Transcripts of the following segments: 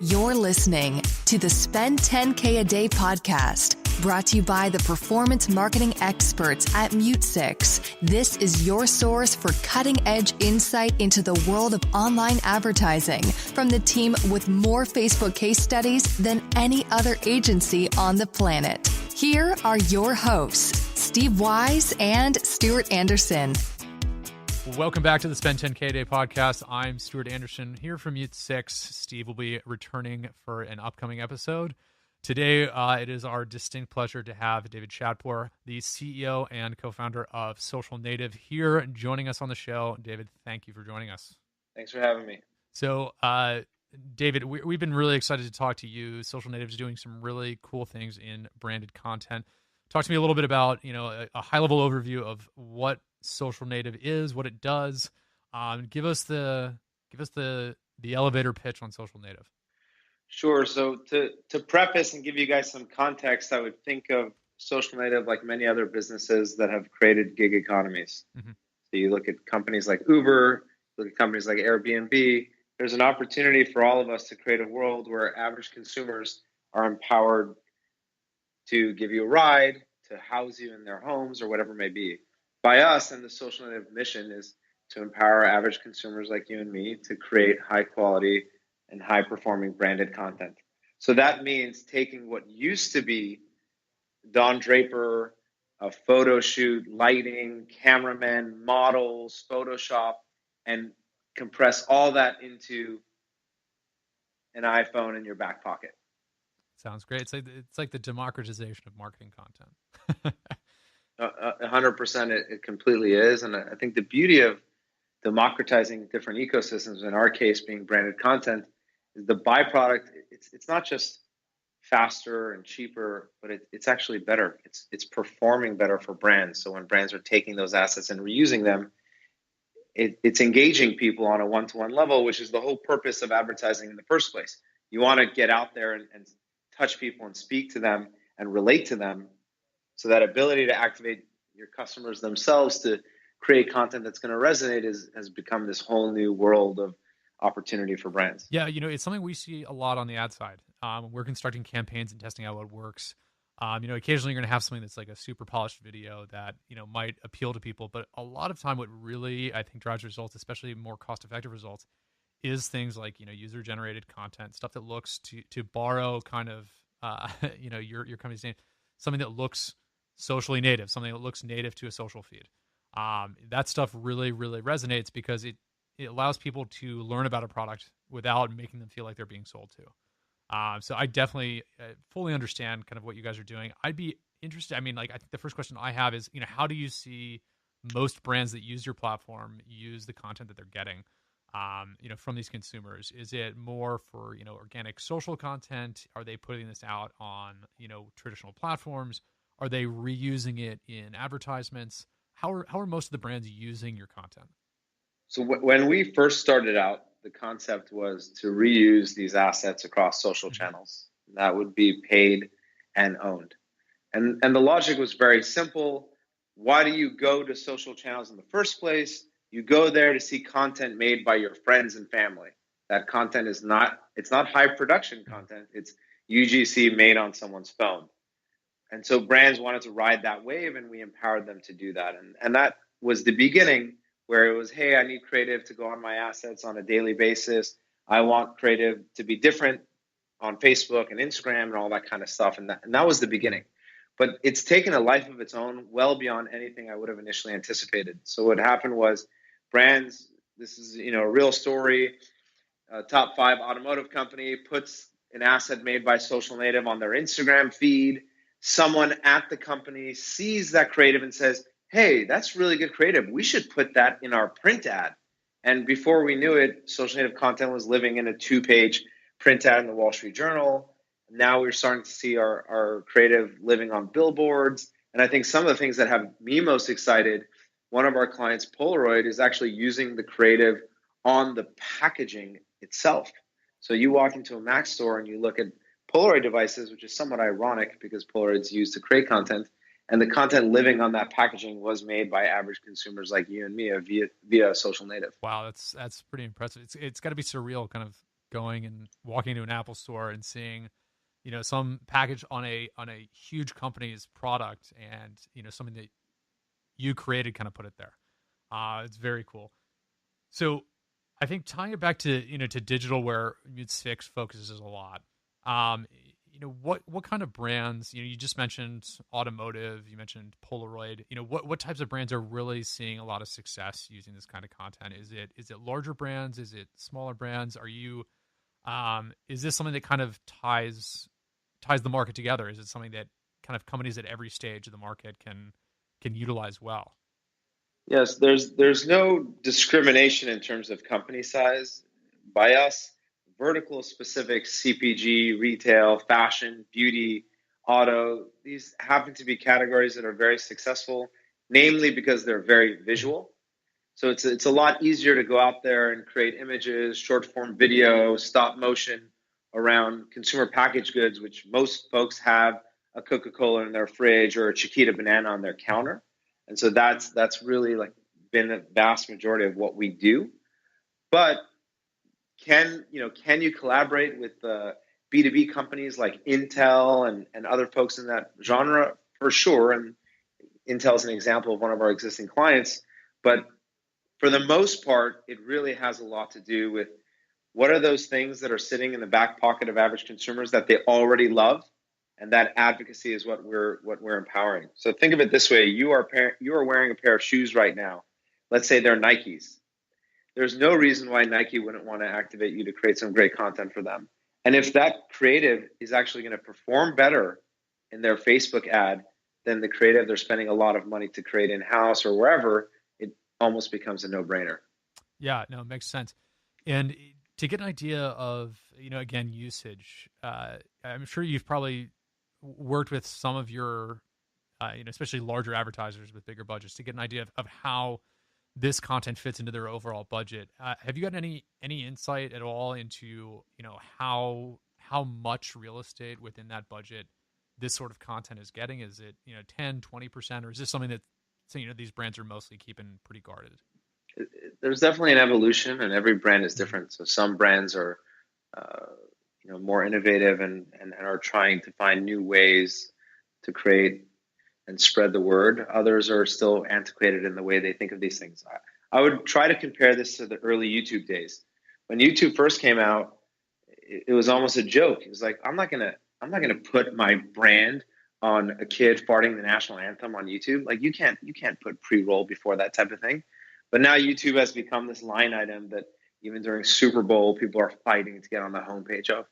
You're listening to the Spend 10K a Day podcast, brought to you by the performance marketing experts at Mute6. This is your source for cutting-edge insight into the world of online advertising from the team with more Facebook case studies than any other agency on the planet. Here are your hosts, Steve Wise and Stewart Anderson. Welcome back to the Spend 10K a Day podcast. I'm Stewart Anderson here from Mute6. Steve will be returning for an upcoming episode. Today, it is our distinct pleasure to have David Shadpur, the CEO and co-founder of Social Native, here joining us on the show. David, thank you for joining us. Thanks for having me. So, David, we've been really excited to talk to you. Social Native is doing some really cool things in branded content. Talk to me a little bit about, a high-level overview of what Social Native is, what it does. Give us the elevator pitch on Social Native. Sure. So to preface and give you guys some context, I would think of Social Native like many other businesses that have created gig economies. Mm-hmm. So you look at companies like Uber, look at companies like Airbnb. There's an opportunity for all of us to create a world where average consumers are empowered to give you a ride, to house you in their homes or whatever it may be. By us, and the Social Native mission is to empower average consumers like you and me to create high quality and high performing branded content. So that means taking what used to be Don Draper, a photo shoot, lighting, cameramen, models, Photoshop, and compress all that into an iPhone in your back pocket. Sounds great. It's like the democratization of marketing content. 100%, it completely is. And I think the beauty of democratizing different ecosystems, in our case being branded content, is the byproduct. It's not just faster and cheaper, but it's actually better. It's performing better for brands. So when brands are taking those assets and reusing them, it's engaging people on a one-to-one level, which is the whole purpose of advertising in the first place. You want to get out there and touch people and speak to them and relate to them. So that ability to activate your customers themselves to create content that's going to resonate has become this whole new world of opportunity for brands. Yeah, it's something we see a lot on the ad side. We're constructing campaigns and testing out what works. Occasionally you're going to have something that's like a super polished video that, might appeal to people. But a lot of time what really, I think, drives results, especially more cost-effective results, is things like, user-generated content, stuff that looks, to borrow kind of, your company's name, something that looks socially native, something that looks native to a social feed. That stuff really, really resonates because it allows people to learn about a product without making them feel like they're being sold to. So I definitely fully understand kind of what you guys are doing. I'd be interested. I think the first question I have is, how do you see most brands that use your platform use the content that they're getting, from these consumers? Is it more for, organic social content? Are they putting this out on, traditional platforms? Are they reusing it in advertisements? How are most of the brands using your content? So when we first started out, the concept was to reuse these assets across social channels. That would be paid and owned. And the logic was very simple. Why do you go to social channels in the first place? You go there to see content made by your friends and family. That content it's not high production content. It's UGC made on someone's phone. And so brands wanted to ride that wave, and we empowered them to do that. And that was the beginning, where it was, hey, I need creative to go on my assets on a daily basis. I want creative to be different on Facebook and Instagram and all that kind of stuff. And that was the beginning. But it's taken a life of its own, well beyond anything I would have initially anticipated. So what happened was brands, this is a real story, a top 5 automotive company puts an asset made by Social Native on their Instagram feed. Someone at the company sees that creative and says, hey, that's really good creative. We should put that in our print ad. And before we knew it, Social Native content was living in a 2-page print ad in the Wall Street Journal. Now we're starting to see our creative living on billboards. And I think some of the things that have me most excited, one of our clients, Polaroid, is actually using the creative on the packaging itself. So you walk into a Mac store and you look at Polaroid devices, which is somewhat ironic because Polaroid's used to create content, and the content living on that packaging was made by average consumers like you and me via Social Native. Wow, that's pretty impressive. It's got to be surreal, kind of going and walking into an Apple store and seeing, some package on a huge company's product, and something that you created kind of put it there. It's very cool. So I think tying it back to to digital, where Mute Six focuses a lot. Um, what kind of brands? You just mentioned automotive. You mentioned Polaroid. What types of brands are really seeing a lot of success using this kind of content? Is it larger brands? Is it smaller brands? Are you is this something that kind of ties the market together? Is it something that kind of companies at every stage of the market can utilize well? Yes, there's no discrimination in terms of company size by us. Vertical specific CPG, retail, fashion, beauty, auto, these happen to be categories that are very successful, namely because they're very visual. So it's a lot easier to go out there and create images, short form video, stop motion around consumer packaged goods, which most folks have a Coca-Cola in their fridge or a Chiquita banana on their counter. And so that's really like been the vast majority of what we do. But can you collaborate with B2B companies like Intel and other folks in that genre? For sure. And Intel is an example of one of our existing clients. But for the most part, it really has a lot to do with what are those things that are sitting in the back pocket of average consumers that they already love, and that advocacy is what we're empowering. So think of it this way: you are wearing a pair of shoes right now. Let's say they're Nikes. There's no reason why Nike wouldn't want to activate you to create some great content for them. And if that creative is actually going to perform better in their Facebook ad than the creative they're spending a lot of money to create in-house or wherever, it almost becomes a no-brainer. Yeah, no, it makes sense. And to get an idea of, again, usage, I'm sure you've probably worked with some of your, especially larger advertisers with bigger budgets, to get an idea of how this content fits into their overall budget. Have you got any insight at all into how much real estate within that budget this sort of content is getting? Is it 10-20%, or is this something that these brands are mostly keeping pretty guarded? There's definitely an evolution, and every brand is different. So some brands are more innovative and are trying to find new ways to create and spread the word. Others are still antiquated in the way they think of these things. I would try to compare this to the early YouTube days. When YouTube first came out, it was almost a joke. It was like, I'm not gonna put my brand on a kid farting the national anthem on YouTube. Like you can't put pre-roll before that type of thing. But now YouTube has become this line item that even during Super Bowl, people are fighting to get on the homepage of.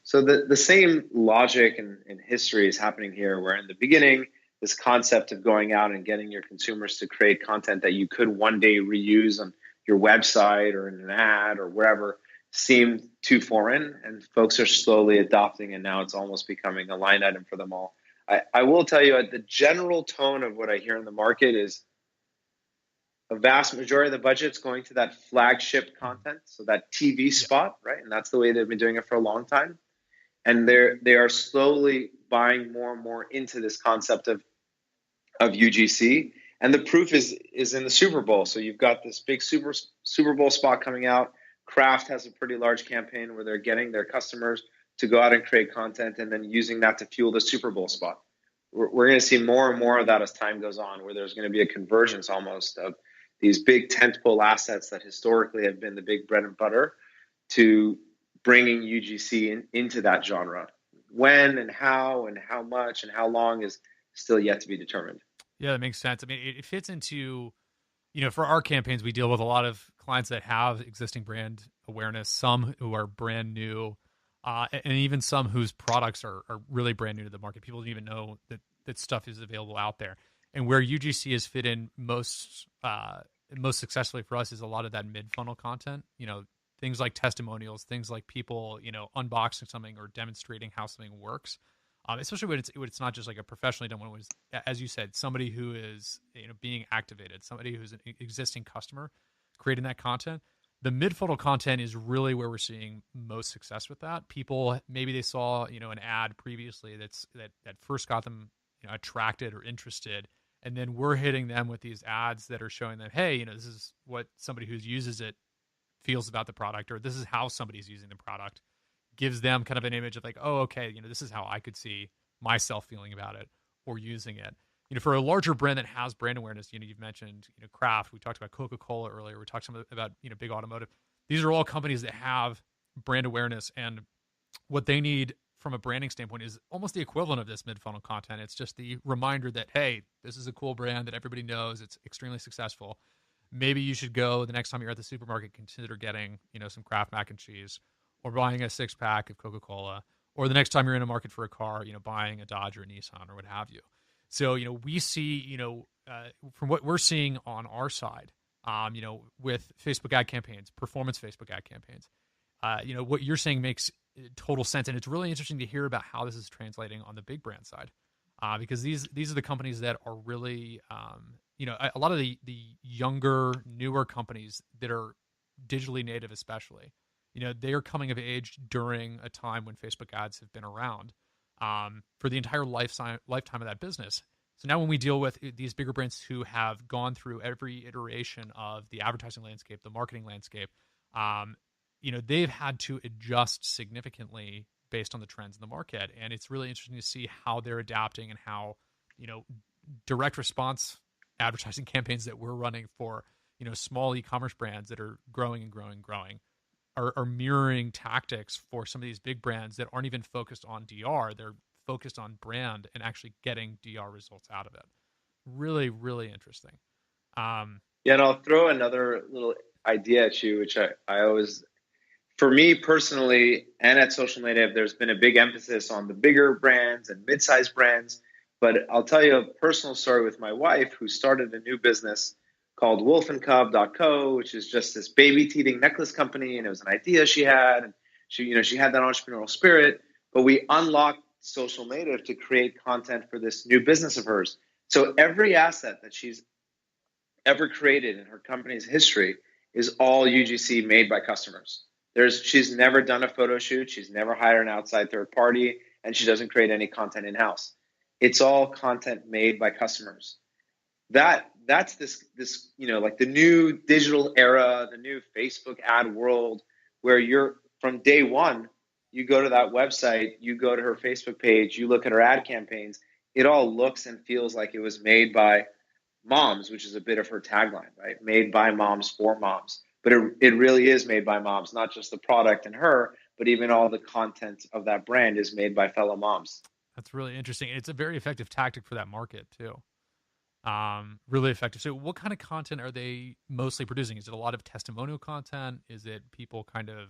So the same logic and history is happening here, where in the beginning, this concept of going out and getting your consumers to create content that you could one day reuse on your website or in an ad or wherever seemed too foreign, and folks are slowly adopting, and now it's almost becoming a line item for them all. I will tell you, the general tone of what I hear in the market is a vast majority of the budget's going to that flagship content, so that TV spot, right? And that's the way they've been doing it for a long time. And they are slowly buying more and more into this concept of UGC, and the proof is in the Super Bowl. So you've got this big Super Bowl spot coming out. Kraft has a pretty large campaign where they're getting their customers to go out and create content, and then using that to fuel the Super Bowl spot. We're going to see more and more of that as time goes on, where there's going to be a convergence almost of these big tentpole assets that historically have been the big bread and butter to bringing UGC into that genre. When and how much and how long is still yet to be determined. Yeah, that makes sense. I mean, it fits into, for our campaigns, we deal with a lot of clients that have existing brand awareness, some who are brand new, and even some whose products are really brand new to the market. People don't even know that stuff is available out there. And where UGC has fit in most successfully for us is a lot of that mid-funnel content, things like testimonials, things like people, unboxing something or demonstrating how something works. Especially when it's not just like a professionally done one. It was, as you said, somebody who is being activated, somebody who's an existing customer creating that content. The mid-funnel content is really where we're seeing most success with that. People, maybe they saw an ad previously that first got them attracted or interested, and then we're hitting them with these ads that are showing them, hey, this is what somebody who uses it feels about the product, or this is how somebody's using the product, gives them kind of an image of like, oh, okay, this is how I could see myself feeling about it or using it. For a larger brand that has brand awareness, you've mentioned, Kraft, we talked about Coca-Cola earlier, we talked some about, big automotive. These are all companies that have brand awareness, and what they need from a branding standpoint is almost the equivalent of this mid-funnel content. It's just the reminder that, hey, this is a cool brand that everybody knows. It's extremely successful. Maybe you should go the next time you're at the supermarket, consider getting, some Kraft mac and cheese, or buying a 6-pack of Coca-Cola, or the next time you're in a market for a car, buying a Dodge or a Nissan or what have you. So, we see, from what we're seeing on our side, with Facebook ad campaigns, performance Facebook ad campaigns, what you're saying makes total sense. And it's really interesting to hear about how this is translating on the big brand side, because these are the companies that are really, a lot of the younger, newer companies that are digitally native especially, they are coming of age during a time when Facebook ads have been around for the entire lifetime of that business. So now when we deal with these bigger brands who have gone through every iteration of the advertising landscape, the marketing landscape, they've had to adjust significantly based on the trends in the market. And it's really interesting to see how they're adapting and how, direct response advertising campaigns that we're running for, small e-commerce brands that are growing and growing and growing are mirroring tactics for some of these big brands that aren't even focused on DR. They're focused on brand and actually getting DR results out of it. Really, really interesting. Yeah, and I'll throw another little idea at you, which I always, for me personally, and at Social Native, there's been a big emphasis on the bigger brands and mid-sized brands. But I'll tell you a personal story with my wife, who started a new business called wolfandcub.co, which is just this baby teething necklace company. And it was an idea she had. And she had that entrepreneurial spirit. But we unlocked Social Native to create content for this new business of hers. So every asset that she's ever created in her company's history is all UGC made by customers. She's never done a photo shoot. She's never hired an outside third party, and she doesn't create any content in-house. It's all content made by customers. That's this like the new digital era, the new Facebook ad world, where you're from day one, you go to that website, you go to her Facebook page, you look at her ad campaigns, it all looks and feels like it was made by moms, which is a bit of her tagline, right? Made by moms for moms. But it really is made by moms, not just the product and her, but even all the content of that brand is made by fellow moms. That's really interesting. It's a very effective tactic for that market too. Really effective. So what kind of content are they mostly producing? Is it a lot of testimonial content? Is it people kind of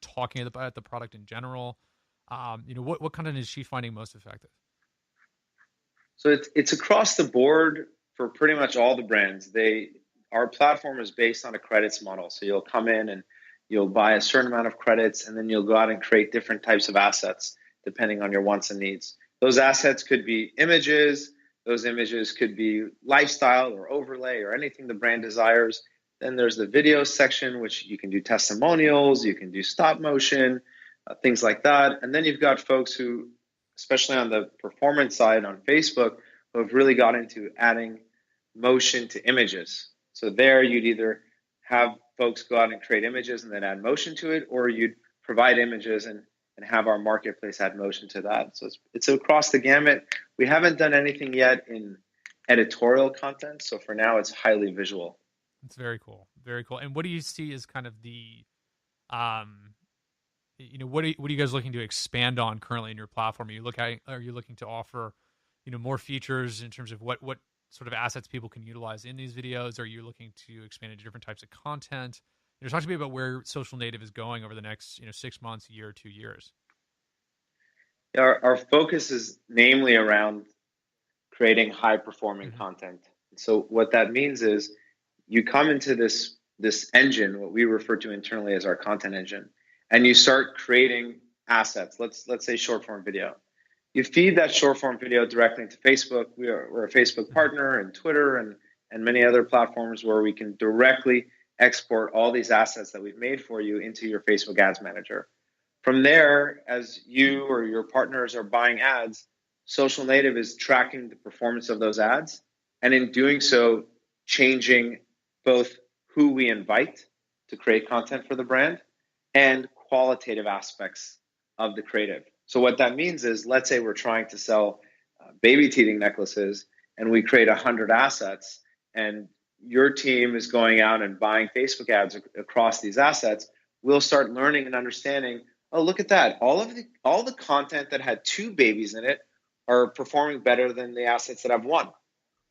talking about the product in general? What content is she finding most effective? So it's across the board for pretty much all the brands. Our platform is based on a credits model. So you'll come in and you'll buy a certain amount of credits, and then you'll go out and create different types of assets depending on your wants and needs. Those assets could be images. Those images could be lifestyle or overlay or anything the brand desires. Then there's the video section, which you can do testimonials, you can do stop motion, things like that. And then you've got folks who, especially on the performance side on Facebook, who have really got into adding motion to images. So there you'd either have folks go out and create images and then add motion to it, or you'd provide images and have our marketplace add motion to that. So it's across the gamut. We haven't done anything yet in editorial content. So for now, it's highly visual. It's very cool. Very cool. And what do you see as kind of the, what are you guys looking to expand on currently in your platform? Are you looking to offer, more features in terms of what sort of assets people can utilize in these videos? Are you looking to expand into different types of content? Talk to me about where Social Native is going over the next 6 months, a year, 2 years. Our focus is namely around creating high performing content. So what that means is you come into this engine, what we refer to internally as our content engine, and you start creating assets. Let's say short form video. You feed that short form video directly into Facebook. We're a Facebook partner, and Twitter and many other platforms where we can directly export all these assets that we've made for you into your Facebook Ads Manager. From there, as you or your partners are buying ads, Social Native is tracking the performance of those ads, and in doing so, changing both who we invite to create content for the brand and qualitative aspects of the creative. So what that means is, let's say we're trying to sell baby teething necklaces and we create 100 assets, and your team is going out and buying Facebook ads across these assets. We'll start learning and understanding, oh, look at that. All the content that had 2 babies in it are performing better than the assets that have 1.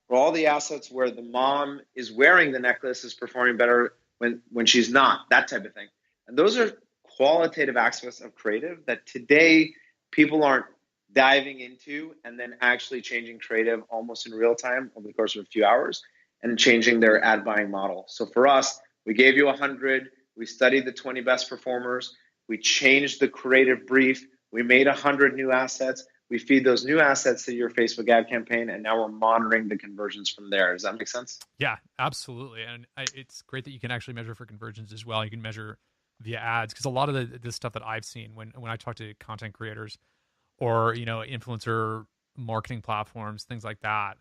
Or all the assets where the mom is wearing the necklace is performing better when she's not, that type of thing. And those are qualitative aspects of creative that today people aren't diving into and then actually changing creative almost in real time over the course of a few hours and changing their ad buying model. So for us, we gave you 100, we studied the 20 best performers, we changed the creative brief, we made 100 new assets, we feed those new assets to your Facebook ad campaign, and now we're monitoring the conversions from there. Does that make sense? Yeah, absolutely. And it's great that you can actually measure for conversions as well. You can measure via ads, because a lot of the stuff that I've seen when I talk to content creators or, influencer marketing platforms, things like that,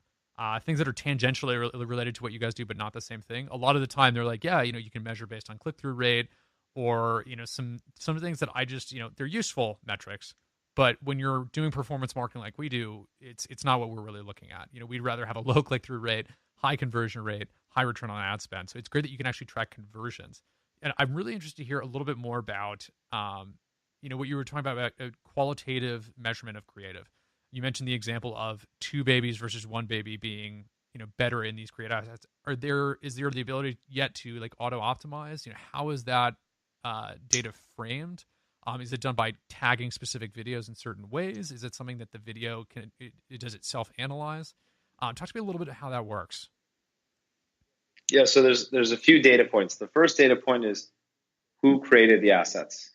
things that are tangentially related to what you guys do, but not the same thing. A lot of the time they're like, yeah, you can measure based on click-through rate or, some things that I just, they're useful metrics. But when you're doing performance marketing like we do, it's not what we're really looking at. We'd rather have a low click-through rate, high conversion rate, high return on ad spend. So it's great that you can actually track conversions. And I'm really interested to hear a little bit more about, what you were talking about qualitative measurement of creative. You mentioned the example of 2 babies versus 1 baby being, better in these creative assets. Is there the ability yet to like auto optimize? How is that data framed? Is it done by tagging specific videos in certain ways? Is it something that the video does it self-analyze? Talk to me a little bit about how that works. Yeah, so there's a few data points. The first data point is who created the assets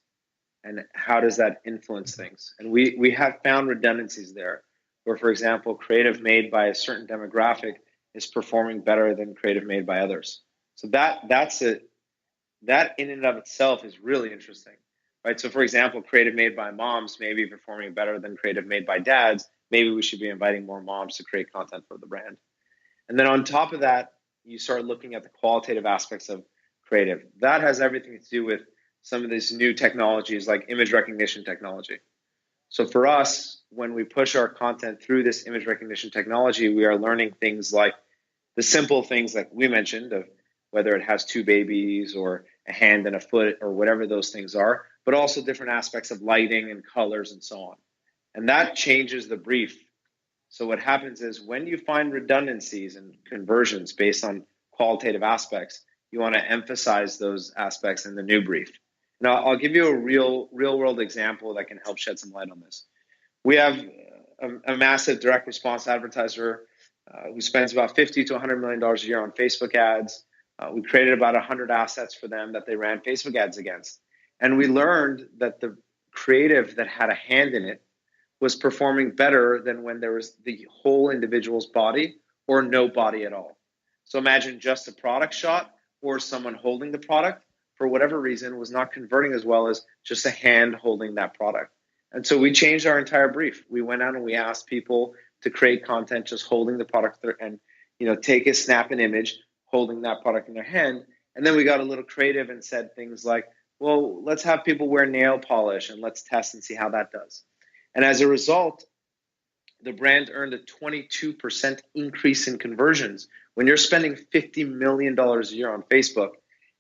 and how does that influence things? And we have found redundancies there where, for example, creative made by a certain demographic is performing better than creative made by others. So that in and of itself is really interesting, right? So for example, creative made by moms may be performing better than creative made by dads. Maybe we should be inviting more moms to create content for the brand. And then on top of that, you start looking at the qualitative aspects of creative. That has everything to do with some of these new technologies like image recognition technology. So for us, when we push our content through this image recognition technology, we are learning things like the simple things like we mentioned, of whether it has 2 babies or a hand and a foot or whatever those things are, but also different aspects of lighting and colors and so on. And that changes the brief. So what happens is when you find redundancies and conversions based on qualitative aspects, you want to emphasize those aspects in the new brief. Now, I'll give you a real world example that can help shed some light on this. We have a massive direct response advertiser who spends about $50 to $100 million a year on Facebook ads. We created about 100 assets for them that they ran Facebook ads against. And we learned that the creative that had a hand in it was performing better than when there was the whole individual's body or no body at all. So imagine just a product shot or someone holding the product, for whatever reason, was not converting as well as just a hand holding that product. And so we changed our entire brief. We went out and we asked people to create content just holding the product and take a snap an image holding that product in their hand. And then we got a little creative and said things like, well, let's have people wear nail polish and let's test and see how that does. And as a result, the brand earned a 22% increase in conversions. When you're spending $50 million a year on Facebook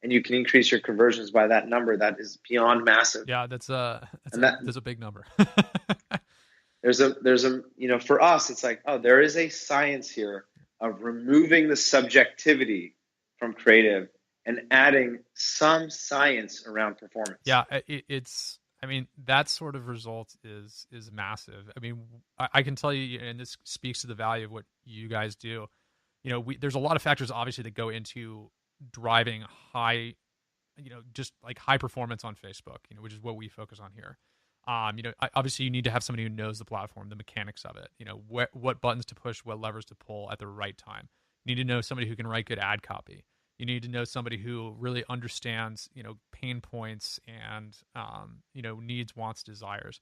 and you can increase your conversions by that number, that is beyond massive. Yeah, that's a big number. there's a for us, it's like, oh, there is a science here of removing the subjectivity from creative and adding some science around performance. Yeah, that sort of result is massive. I can tell you, and this speaks to the value of what you guys do. There's a lot of factors obviously that go into driving high, just like high performance on Facebook, which is what we focus on here. Obviously you need to have somebody who knows the platform, the mechanics of it, what buttons to push, what levers to pull at the right time. You need to know somebody who can write good ad copy. You need to know somebody who really understands, pain points and, needs, wants, desires.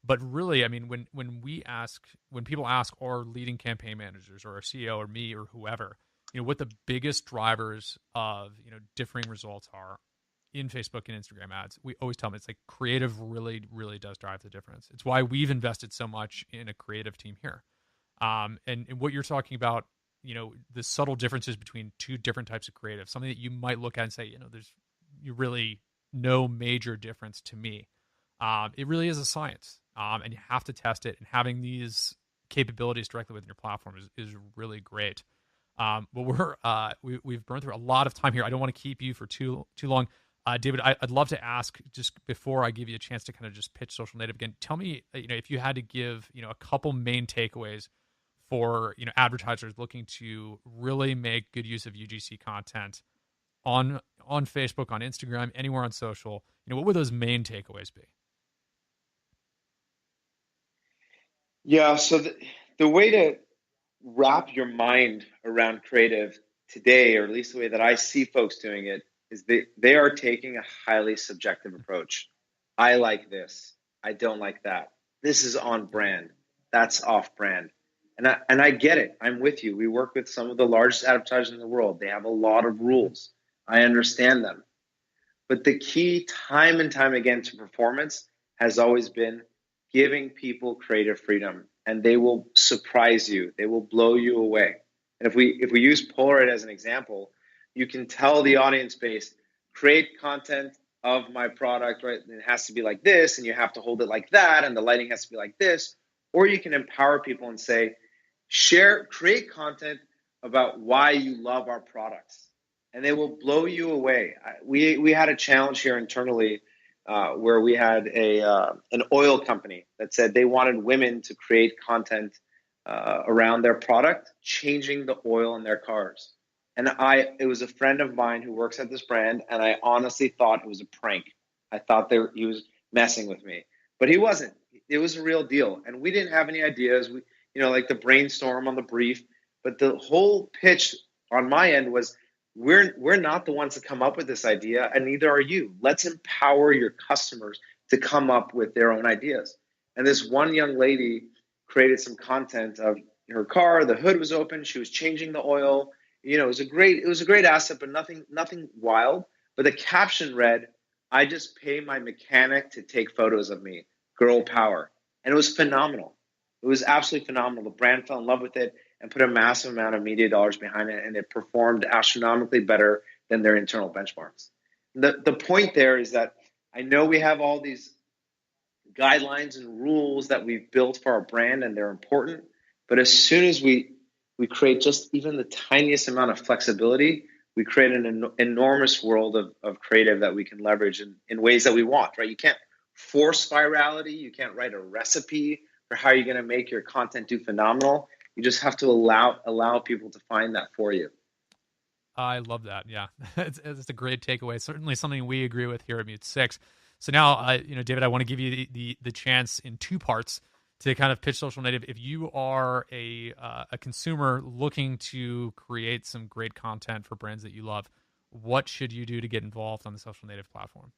But really, when people ask our leading campaign managers or our CEO or me or whoever, what the biggest drivers of, differing results are, in Facebook and Instagram ads, we always tell them it's like creative really, really does drive the difference. It's why we've invested so much in a creative team here. And what you're talking about, the subtle differences between two different types of creative, something that you might look at and say, there's really no major difference to me. It really is a science, and you have to test it. And having these capabilities directly within your platform is really great. But we've burned through a lot of time here. I don't want to keep you for too long. David, I'd love to ask, just before I give you a chance to kind of just pitch Social Native again, tell me, if you had to give, a couple main takeaways for, advertisers looking to really make good use of UGC content on Facebook, on Instagram, anywhere on social, what would those main takeaways be? Yeah, so the way to wrap your mind around creative today, or at least the way that I see folks doing it, is they are taking a highly subjective approach. I like this. I don't like that. This is on brand. That's off brand. And I get it. I'm with you. We work with some of the largest advertisers in the world. They have a lot of rules. I understand them. But the key time and time again to performance has always been giving people creative freedom, and they will surprise you. They will blow you away. And if we use Polaroid as an example, you can tell the audience base, create content of my product, right? And it has to be like this, and you have to hold it like that, and the lighting has to be like this. Or you can empower people and say, create content about why you love our products, and they will blow you away. We had a challenge here internally where we had an oil company that said they wanted women to create content around their product, changing the oil in their cars. And it was a friend of mine who works at this brand, and I honestly thought it was a prank. I thought he was messing with me, but he wasn't. It was a real deal, and we didn't have any ideas. We, like the brainstorm on the brief, but the whole pitch on my end was, we're not the ones to come up with this idea, and neither are you. Let's empower your customers to come up with their own ideas. And this one young lady created some content of her car. The hood was open. She was changing the oil. It was a great asset, but nothing wild. But the caption read, "I just pay my mechanic to take photos of me. Girl power." And it was phenomenal. It was absolutely phenomenal. The brand fell in love with it and put a massive amount of media dollars behind it, and it performed astronomically better than their internal benchmarks. The point there is that I know we have all these guidelines and rules that we've built for our brand, and they're important, but as soon as we create just even the tiniest amount of flexibility, we create an enormous world of creative that we can leverage in ways that we want, right? You can't force virality. You can't write a recipe for how you're going to make your content do phenomenal. You just have to allow people to find that for you. I love that. Yeah, it's a great takeaway. Certainly something we agree with here at Mute 6. So now, David, I want to give you the chance in two parts to kind of pitch Social Native. If you are a consumer looking to create some great content for brands that you love, what should you do to get involved on the Social Native platform?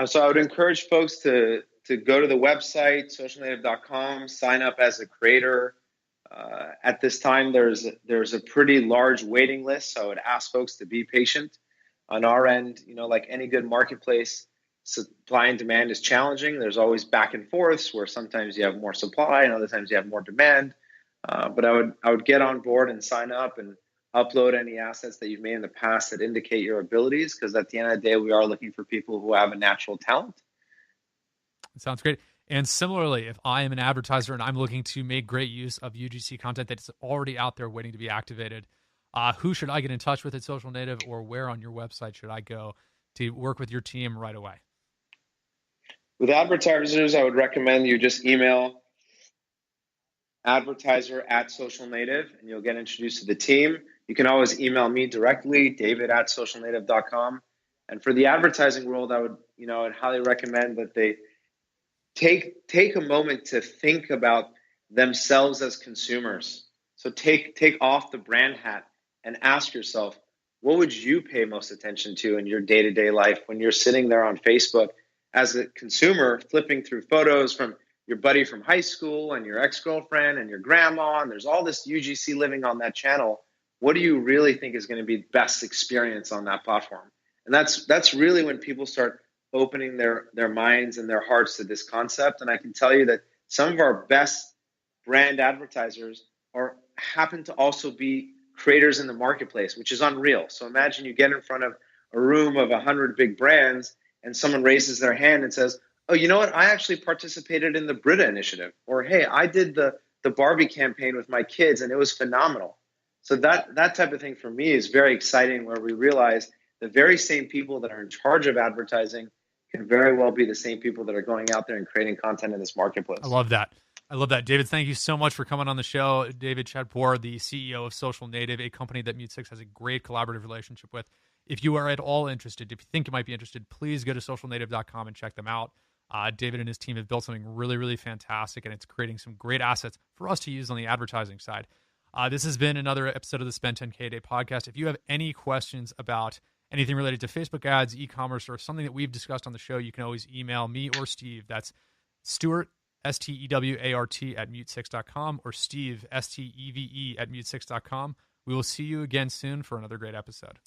So I would encourage folks to go to the website, socialnative.com, sign up as a creator. At this time, there's a pretty large waiting list, so I would ask folks to be patient. On our end, like any good marketplace, supply and demand is challenging. There's always back and forths where sometimes you have more supply and other times you have more demand. But I would get on board and sign up and upload any assets that you've made in the past that indicate your abilities, because at the end of the day, we are looking for people who have a natural talent. It sounds great. And similarly, if I am an advertiser and I'm looking to make great use of UGC content that's already out there waiting to be activated, who should I get in touch with at Social Native, or where on your website should I go to work with your team right away? With advertisers, I would recommend you just email advertiser@socialnative, and you'll get introduced to the team. You can always email me directly, david@socialnative.com. And for the advertising world, I'd highly recommend that they take a moment to think about themselves as consumers. So take off the brand hat and ask yourself, what would you pay most attention to in your day-to-day life when you're sitting there on Facebook as a consumer, flipping through photos from your buddy from high school and your ex-girlfriend and your grandma, and there's all this UGC living on that channel. What do you really think is going to be the best experience on that platform? And that's really when people start opening their minds and their hearts to this concept. And I can tell you that some of our best brand advertisers happen to also be creators in the marketplace, which is unreal. So imagine you get in front of a room of 100 big brands and someone raises their hand and says, oh, you know what? I actually participated in the Brita initiative. Or, hey, I did the Barbie campaign with my kids and it was phenomenal. So that type of thing for me is very exciting, where we realize the very same people that are in charge of advertising can very well be the same people that are going out there and creating content in this marketplace. I love that. David, thank you so much for coming on the show. David Shadpur, the CEO of Social Native, a company that Mute6 has a great collaborative relationship with. If you are at all interested, if you think you might be interested, please go to socialnative.com and check them out. David and his team have built something really, really fantastic, and it's creating some great assets for us to use on the advertising side. This has been another episode of the Spend 10K a Day podcast. If you have any questions about anything related to Facebook ads, e-commerce, or something that we've discussed on the show, you can always email me or Steve. That's Stewart, Stewart at mute6.com, or Steve, Steve at mute6.com. We will see you again soon for another great episode.